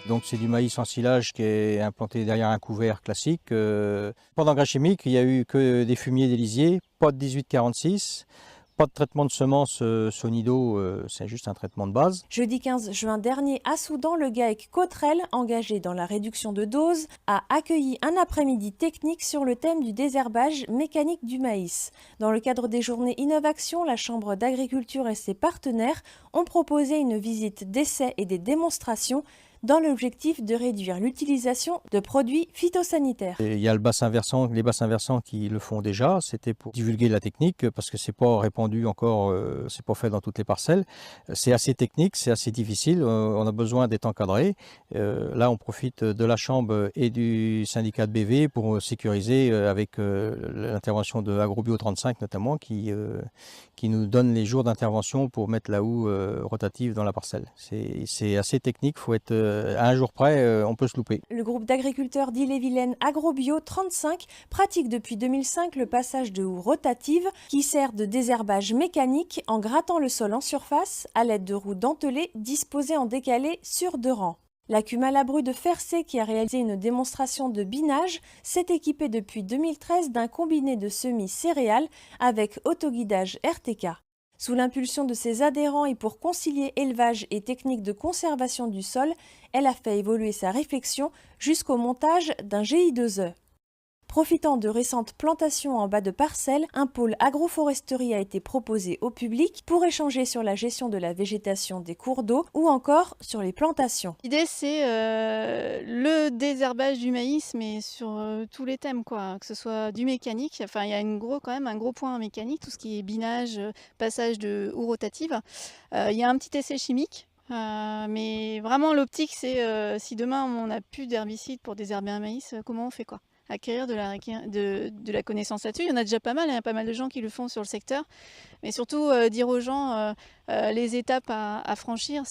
Donc c'est du maïs en silage qui est implanté derrière un couvert classique. Pas d'engrais chimiques, il n'y a eu que des fumiers d'Élisier, pas de 1846, pas de traitement de semences Sonido, c'est juste un traitement de base. Jeudi 15 juin dernier, à Soudan, le GAEC Cotterell, engagé dans la réduction de doses, a accueilli un après-midi technique sur le thème du désherbage mécanique du maïs. Dans le cadre des journées Innovaction, la Chambre d'agriculture et ses partenaires ont proposé une visite d'essais et des démonstrations dans l'objectif de réduire l'utilisation de produits phytosanitaires. Et il y a le bassin versant, les bassins versants qui le font déjà. C'était pour divulguer la technique parce que c'est pas répandu encore, c'est pas fait dans toutes les parcelles. C'est assez technique, c'est assez difficile. On a besoin d'être encadré. Là, on profite de la chambre et du syndicat de BV pour sécuriser avec l'intervention de AgroBio 35 notamment qui nous donne les jours d'intervention pour mettre la houe rotative dans la parcelle. C'est assez technique, faut être à un jour près, on peut se louper. Le groupe d'agriculteurs d'Ille-et-Vilaine AgroBio 35 pratique depuis 2005 le passage de houe rotative qui sert de désherbage mécanique en grattant le sol en surface à l'aide de roues dentelées disposées en décalé sur 2 rangs. La Cumalabru de Fercé, qui a réalisé une démonstration de binage, s'est équipée depuis 2013 d'un combiné de semis céréales avec autoguidage RTK. Sous l'impulsion de ses adhérents et pour concilier élevage et technique de conservation du sol, elle a fait évoluer sa réflexion jusqu'au montage d'un GI2E. Profitant de récentes plantations en bas de parcelles, un pôle agroforesterie a été proposé au public pour échanger sur la gestion de la végétation des cours d'eau ou encore sur les plantations. L'idée, c'est le désherbage du maïs, mais sur tous les thèmes, quoi. Que ce soit du mécanique, enfin il y a quand même un gros point mécanique, tout ce qui est binage, passage de houe rotative. Il y a un petit essai chimique, mais vraiment l'optique, c'est si demain on n'a plus d'herbicide pour désherber un maïs, comment on fait, quoi? Acquérir de la connaissance là-dessus. Il y en a déjà pas mal, il y a pas mal de gens qui le font sur le secteur, mais surtout dire aux gens les étapes à franchir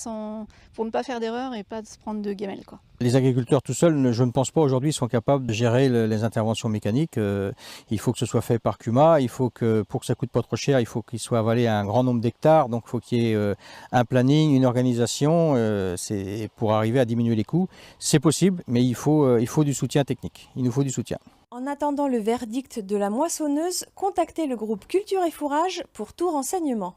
pour ne pas faire d'erreur et pas de se prendre de gamelle, quoi. Les agriculteurs tout seuls, je ne pense pas aujourd'hui, sont capables de gérer les interventions mécaniques. Il faut que ce soit fait par CUMA, il faut que, pour que ça coûte pas trop cher, il faut qu'il soit avalé à un grand nombre d'hectares. Donc il faut qu'il y ait un planning, une organisation, c'est pour arriver à diminuer les coûts. C'est possible, mais il faut du soutien technique. Il nous faut du soutien. En attendant le verdict de la moissonneuse, contactez le groupe Culture et Fourrage pour tout renseignement.